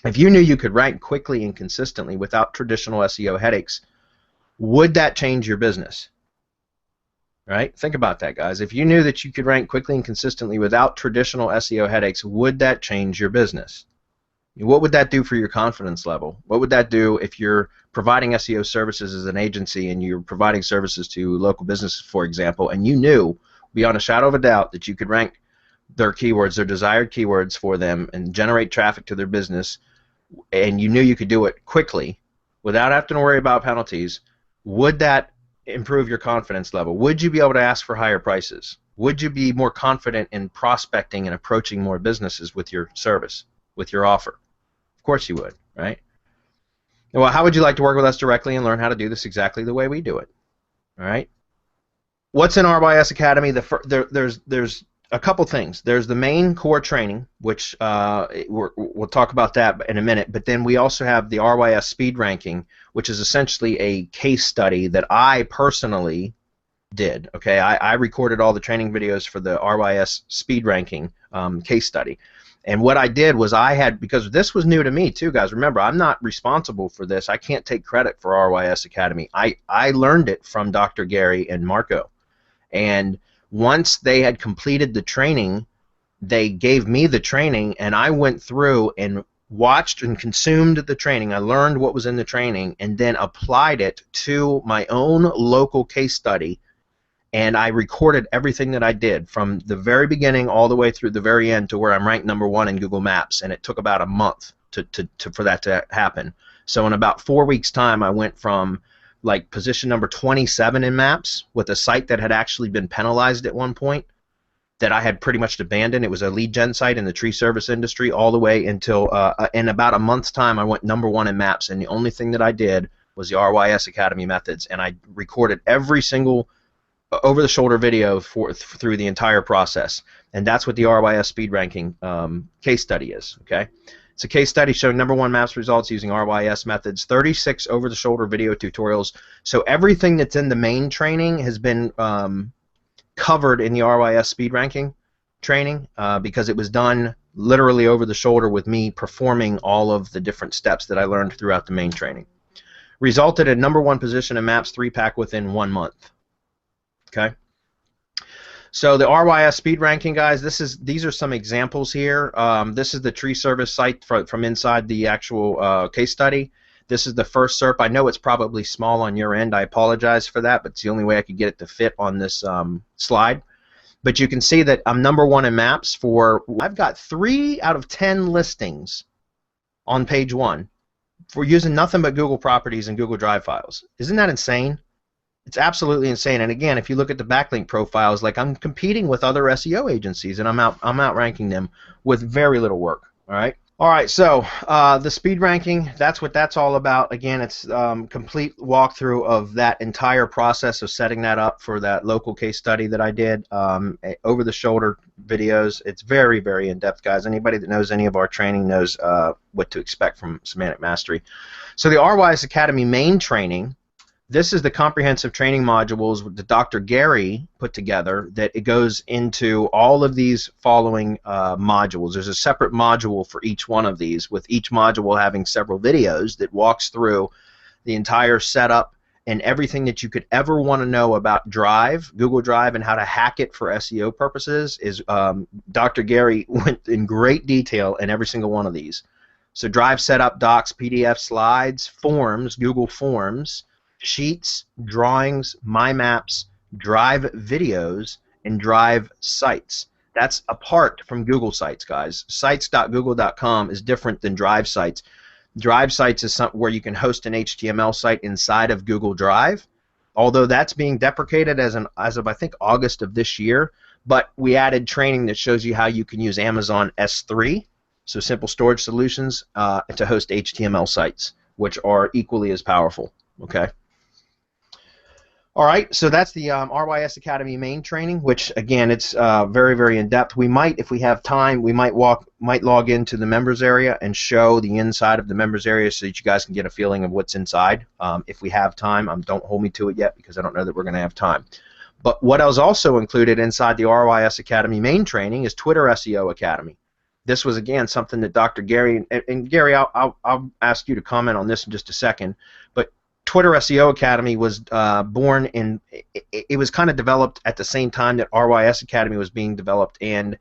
If you knew you could rank quickly and consistently without traditional SEO headaches, would that change your business? Right? Think about that, guys. If you knew that you could rank quickly and consistently without traditional SEO headaches, would that change your business? What would that do for your confidence level? What would that do if you're providing SEO services as an agency and you're providing services to local businesses, for example, and you knew beyond a shadow of a doubt that you could rank their keywords, their desired keywords for them and generate traffic to their business, and you knew you could do it quickly without having to worry about penalties? Would that improve your confidence level? Would you be able to ask for higher prices? Would you be more confident in prospecting and approaching more businesses with your service, with your offer? Of course you would, right? Well, how would you like to work with us directly and learn how to do this exactly the way we do it? All right. What's in RYS Academy? There's a couple things. There's the main core training, which we'll talk about that in a minute, but then we also have the RYS speed ranking, which is essentially a case study that I personally did. Okay, I recorded all the training videos for the RYS speed ranking case study. And what I did was because this was new to me too, guys. Remember, I'm not responsible for this. I can't take credit for RYS Academy. I learned it from Dr. Gary and Marco. And once they had completed the training, they gave me the training, and I went through and watched and consumed the training. I learned what was in the training and then applied it to my own local case study, and I recorded everything that I did from the very beginning all the way through the very end to where I'm ranked #1 in Google Maps, and it took about a month for that to happen. So in about 4 weeks' time, I went from like position number 27 in Maps with a site that had actually been penalized at one point that I had pretty much abandoned. It was a lead gen site in the tree service industry, all the way until in about a month's time I went #1 in Maps, and the only thing that I did was the RYS Academy methods, and I recorded every single over-the-shoulder video through the entire process, and that's what the RYS speed ranking case study is. Okay, it's a case study showing #1 Maps results using RYS methods, 36 over-the-shoulder video tutorials. So everything that's in the main training has been covered in the RYS speed ranking training because it was done literally over the shoulder with me performing all of the different steps that I learned throughout the main training. Resulted in #1 position in Maps 3-pack within 1 month. Okay. So the RYS speed ranking, guys, these are some examples here. This is the tree service site from inside the actual case study. This is the first SERP. I know it's probably small on your end. I apologize for that, but it's the only way I could get it to fit on this slide. But you can see that I'm #1 in Maps I've got 3 out of 10 listings on page 1 for using nothing but Google properties and Google Drive files. Isn't that insane? It's absolutely insane. And again, if you look at the backlink profiles, like I'm competing with other SEO agencies, and I'm outranking them with very little work. All right. All right. So the speed ranking, that's what that's all about. Again, it's complete walkthrough of that entire process of setting that up for that local case study that I did. Over the shoulder videos. It's very, very in depth, guys. Anybody that knows any of our training knows what to expect from Semantic Mastery. So the RYS Academy main training. This is the comprehensive training modules that Dr. Gary put together, that it goes into all of these following modules. There's a separate module for each one of these, with each module having several videos that walks through the entire setup and everything that you could ever want to know about Drive, Google Drive, and how to hack it for SEO purposes. Dr. Gary went in great detail in every single one of these. So Drive setup, docs, PDF slides, forms, Google Forms, Sheets, drawings, My Maps, Drive videos, and Drive sites. That's apart from Google Sites, guys. Sites.google.com is different than Drive sites. Drive sites is something where you can host an HTML site inside of Google Drive, although that's being deprecated as of I think August of this year. But we added training that shows you how you can use Amazon S3, so Simple Storage Solutions, to host HTML sites, which are equally as powerful. Okay. All right, so that's the RYS Academy main training, which again, it's very, very in depth. We might, if we have time, we might log into the members area and show the inside of the members area so that you guys can get a feeling of what's inside. If we have time, don't hold me to it yet because I don't know that we're going to have time. But what is also included inside the RYS Academy main training is Twitter SEO Academy. this was again something that Dr. Gary and Gary, I'll ask you to comment on this in just a second. But Twitter SEO Academy was born in. It was kind of developed at the same time that RYS Academy was being developed, and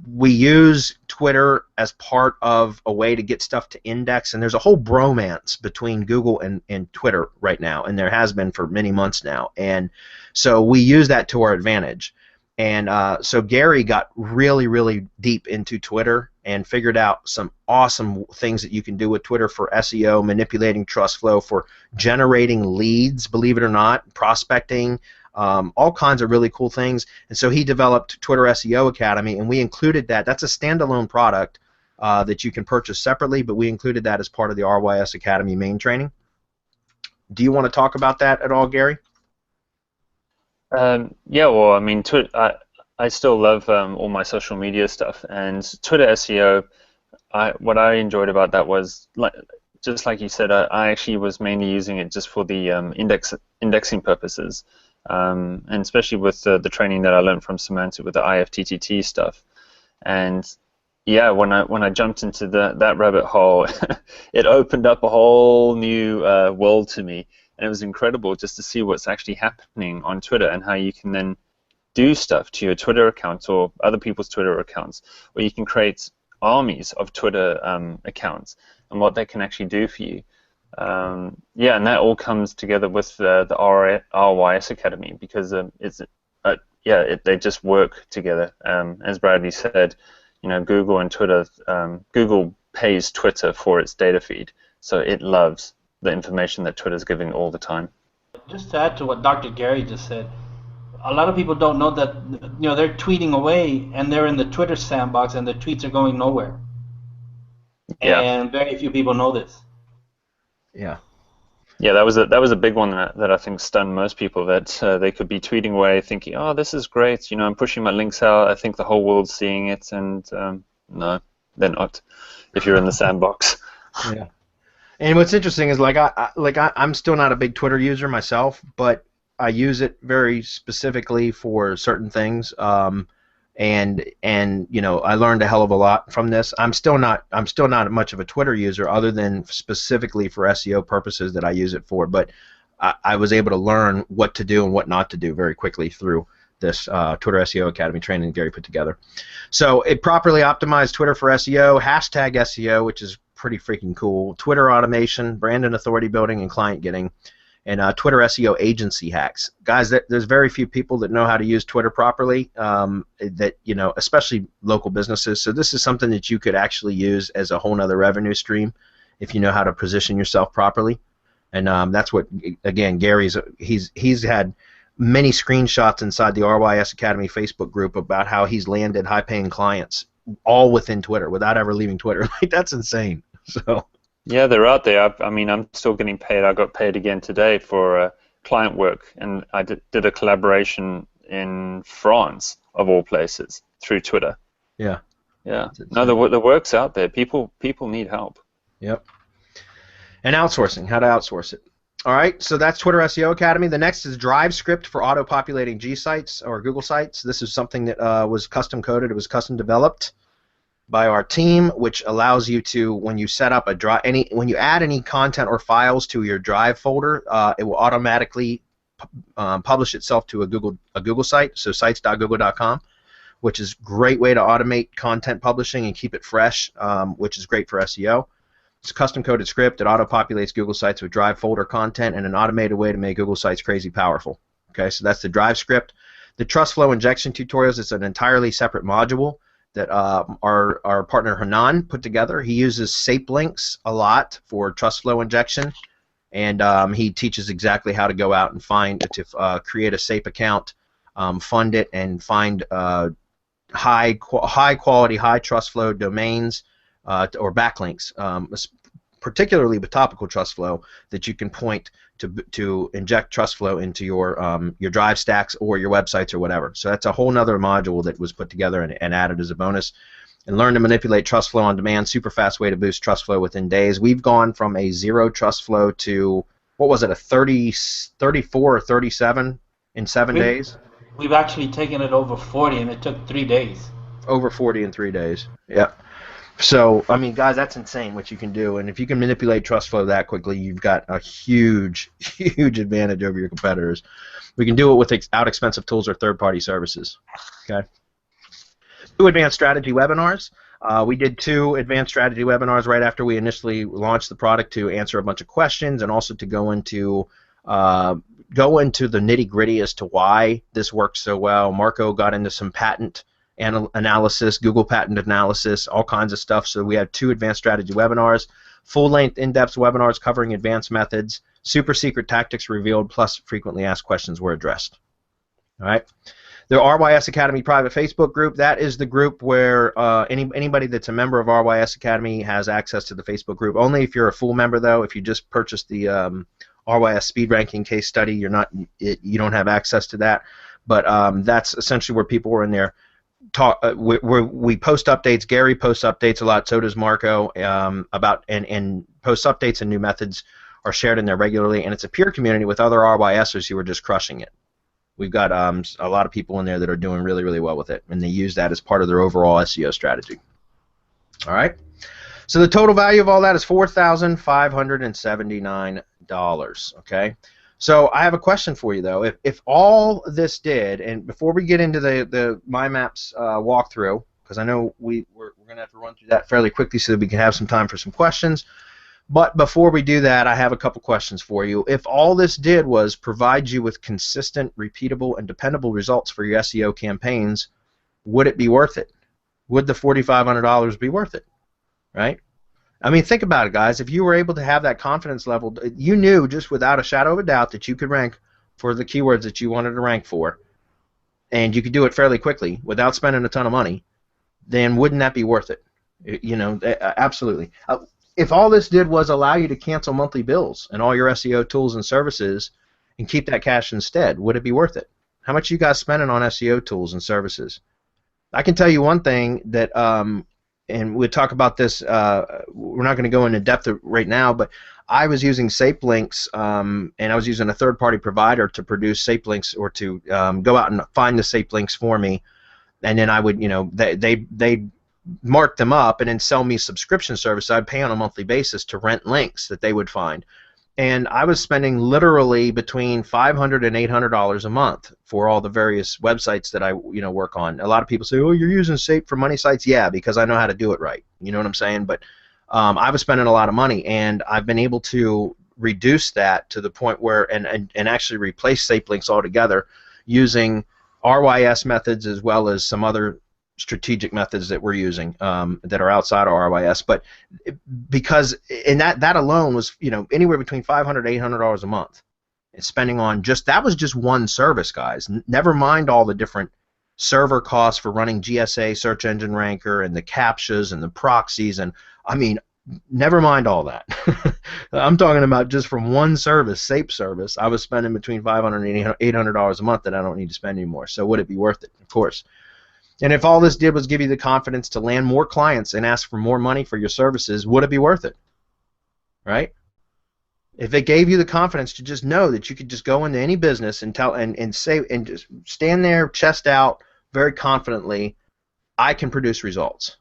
we use Twitter as part of a way to get stuff to index, and there's a whole bromance between Google and Twitter right now, and there has been for many months now, and so we use that to our advantage. And so Gary got really, really deep into Twitter and figured out some awesome things that you can do with Twitter for SEO, manipulating trust flow, for generating leads, believe it or not, prospecting, all kinds of really cool things. And so he developed Twitter SEO Academy, and we included that. That's a standalone product that you can purchase separately, but we included that as part of the RYS Academy main training. Do you want to talk about that at all, Gary? Yeah, well, I mean, I still love all my social media stuff, and Twitter SEO. What I enjoyed about that was, just like you said, I actually was mainly using it just for the indexing purposes, and especially with the training that I learned from Semantic with the IFTTT stuff. And yeah, when I jumped into that rabbit hole, it opened up a whole new world to me. And it was incredible just to see what's actually happening on Twitter and how you can then do stuff to your Twitter account or other people's Twitter accounts, or you can create armies of Twitter accounts and what they can actually do for you. Yeah, and that all comes together with the RYS Academy, because they just work together. As Bradley said, Google and Twitter. Google pays Twitter for its data feed, so it loves the information that Twitter's giving all the time. Just to add to what Dr. Gary just said, a lot of people don't know that they're tweeting away and they're in the Twitter sandbox and the tweets are going nowhere. Yeah. And very few people know this. Yeah. Yeah, that was a big one that I think stunned most people, that they could be tweeting away thinking, oh, this is great, I'm pushing my links out, I think the whole world's seeing it, and no, they're not, if you're in the sandbox. Yeah. And what's interesting is I'm still not a big Twitter user myself, but I use it very specifically for certain things. And I learned a hell of a lot from this. I'm still not much of a Twitter user, other than specifically for SEO purposes that I use it for. But I was able to learn what to do and what not to do very quickly through this Twitter SEO Academy training Gary put together. So it properly optimized Twitter for SEO, hashtag SEO, which is pretty freaking cool, Twitter automation, brand and authority building, and client getting, and Twitter SEO agency hacks. Guys, there's very few people that know how to use Twitter properly, especially local businesses. So this is something that you could actually use as a whole nother revenue stream if you know how to position yourself properly. And that's what, again, he's had many screenshots inside the RYS Academy Facebook group about how he's landed high-paying clients all within Twitter without ever leaving Twitter. That's insane. So yeah, they're out there. I'm still getting paid. I got paid again today for client work, and I did a collaboration in France, of all places, through Twitter. Yeah. Yeah. No, the work's out there. People need help. Yep. And outsourcing, how to outsource it. All right, so that's Twitter SEO Academy. The next is DriveScript for auto-populating G sites or Google sites. This is something that was custom coded. It was custom developed by our team, which allows you to, when you set up when you add any content or files to your Drive folder, it will automatically publish itself to a Google site, so sites.google.com, which is a great way to automate content publishing and keep it fresh, which is great for SEO. It's a custom-coded script that auto-populates Google Sites with Drive folder content and an automated way to make Google Sites crazy powerful. Okay, so that's the Drive script. The Trust Flow Injection Tutorials, it's an entirely separate module that our partner Hanan put together. He uses SAP links a lot for Trust Flow Injection, and he teaches exactly how to go out and create a SAP account, fund it, and find high quality, high trust flow domains or backlinks, particularly with topical trust flow, that you can point to inject trust flow into your Drive stacks or your websites or whatever. So that's a whole nother module that was put together and added as a bonus. And learn to manipulate trust flow on demand, super fast way to boost trust flow within days. We've gone from a 0 trust flow to, what was it, a 34 or 37 in 7 days? We've actually taken it over 40, and it took 3 days. over 40 in 3 days. Yep. So, I mean, guys, that's insane what you can do. And if you can manipulate trust flow that quickly, you've got a huge, huge advantage over your competitors. We can do it without expensive tools or third-party services. Okay. 2 advanced strategy webinars. We did 2 advanced strategy webinars right after we initially launched the product to answer a bunch of questions and also to go into the nitty-gritty as to why this works so well. Marco got into some patent analysis, Google patent analysis, all kinds of stuff. So we have 2 advanced strategy webinars, full-length, in-depth webinars covering advanced methods, super secret tactics revealed, plus frequently asked questions were addressed. All right. The RYS Academy private Facebook group, that is the group where anybody that's a member of RYS Academy has access to the Facebook group. Only if you're a full member, though. If you just purchased the RYS speed ranking case study, you don't have access to that. But that's essentially where people are in there. We post updates. Gary posts updates a lot. So does Marco. And post updates and new methods are shared in there regularly. And it's a peer community with other RYSers who are just crushing it. We've got a lot of people in there that are doing really, really well with it, and they use that as part of their overall SEO strategy. All right. So the total value of all that is $4,579. Okay. So I have a question for you, though. If all this did, and before we get into the My Maps walkthrough, because I know we're going to have to run through that fairly quickly so that we can have some time for some questions. But before we do that, I have a couple questions for you. If all this did was provide you with consistent, repeatable, and dependable results for your SEO campaigns, would it be worth it? Would the $4,500 be worth it? Right? I mean, think about it, guys. If you were able to have that confidence level, you knew just without a shadow of a doubt that you could rank for the keywords that you wanted to rank for, and you could do it fairly quickly without spending a ton of money, then wouldn't that be worth it? You know, absolutely. If all this did was allow you to cancel monthly bills and all your SEO tools and services and keep that cash instead, would it be worth it? How much are you guys spending on SEO tools and services? I can tell you one thing that, and we'll talk about this, we're not going to go into depth right now, but I was using SAPE links, and I was using a third-party provider to produce SAPE links or to go out and find the SAPE links for me, and then I would, you know, they mark them up and then sell me subscription service. I'd pay on a monthly basis to rent links that they would find. And I was spending literally between $500 and $800 a month for all the various websites that I work on. A lot of people say, oh, you're using SAPE for money sites. Yeah, because I know how to do it right. You know what I'm saying? But I was spending a lot of money, and I've been able to reduce that to the point where, and actually replace SAPE links altogether using RYS methods as well as some other strategic methods that we're using that are outside of RYS, but because in that alone was anywhere between $500 to $800 a month, and spending on that was just one service, guys. Never mind all the different server costs for running GSA, search engine ranker, and the captchas and the proxies, and I mean, never mind all that. I'm talking about just from one service, SAPE service, I was spending between $500 and $800 a month that I don't need to spend anymore. So would it be worth it? Of course. And if all this did was give you the confidence to land more clients and ask for more money for your services, would it be worth it? Right? If it gave you the confidence to just know that you could just go into any business and say and just stand there, chest out, very confidently, I can produce results,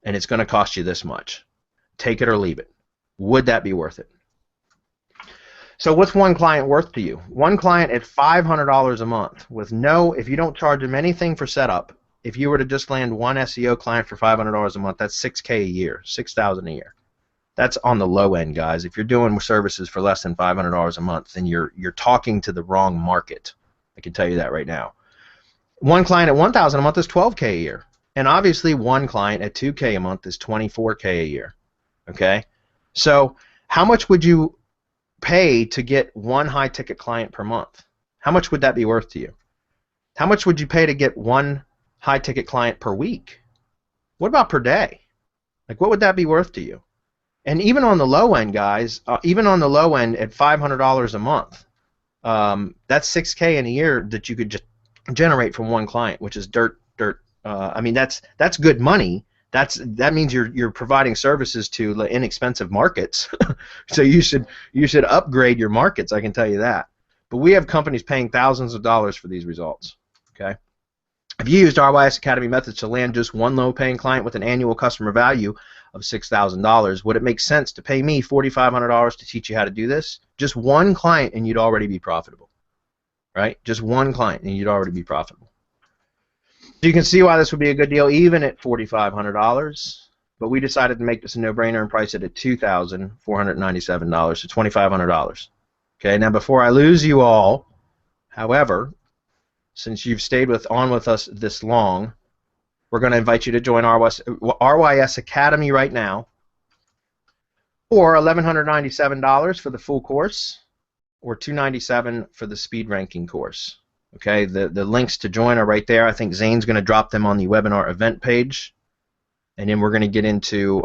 and it's going to cost you this much. Take it or leave it. Would that be worth it? So what's one client worth to you? One client at $500 a month with if you don't charge them anything for setup. If you were to just land one SEO client for $500 a month, that's $6,000 a year, $6,000 a year. That's on the low end, guys. If you're doing services for less than $500 a month, then you're talking to the wrong market. I can tell you that right now. One client at $1,000 a month is $12,000 a year, and obviously one client at $2,000 a month is $24,000 a year. Okay, so how much would you pay to get one high-ticket client per month? How much would that be worth to you? How much would you pay to get one high-ticket client per week? What about per day? Like, what would that be worth to you? And even on the low end, guys, even on the low end at $500 a month, that's $6,000 in a year that you could just generate from one client, which is dirt. I mean, that's good money. That means you're providing services to inexpensive markets. So you should upgrade your markets, I can tell you that. But we have companies paying thousands of dollars for these results. Okay. If you used RYS Academy methods to land just one low-paying client with an annual customer value of $6,000, would it make sense to pay me $4,500 to teach you how to do this? Just one client and you'd already be profitable, right? Just one client and you'd already be profitable. So you can see why this would be a good deal even at $4,500, but we decided to make this a no-brainer and price it at $2,497, so $2,500. Okay, now before I lose you all, however, since you've stayed on with us this long, we're going to invite you to join RYS Academy right now, or $1,197 for the full course, or $297 for the speed ranking course. Okay, the links to join are right there. I think Zane's going to drop them on the webinar event page, and then we're going to get into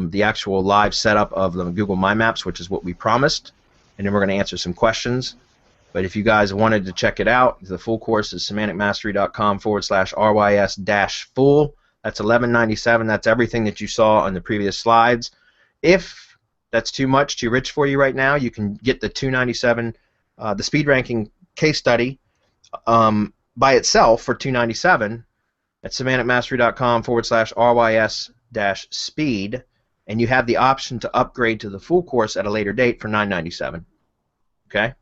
the actual live setup of the Google My Maps, which is what we promised, and then we're going to answer some questions. But if you guys wanted to check it out, the full course is semanticmastery.com/RYS-full. That's $1,197. That's everything that you saw on the previous slides. If that's too much, too rich for you right now, you can get the $297, the speed ranking case study by itself for $297 at semanticmastery.com/RYS-speed, and you have the option to upgrade to the full course at a later date for $997. Okay?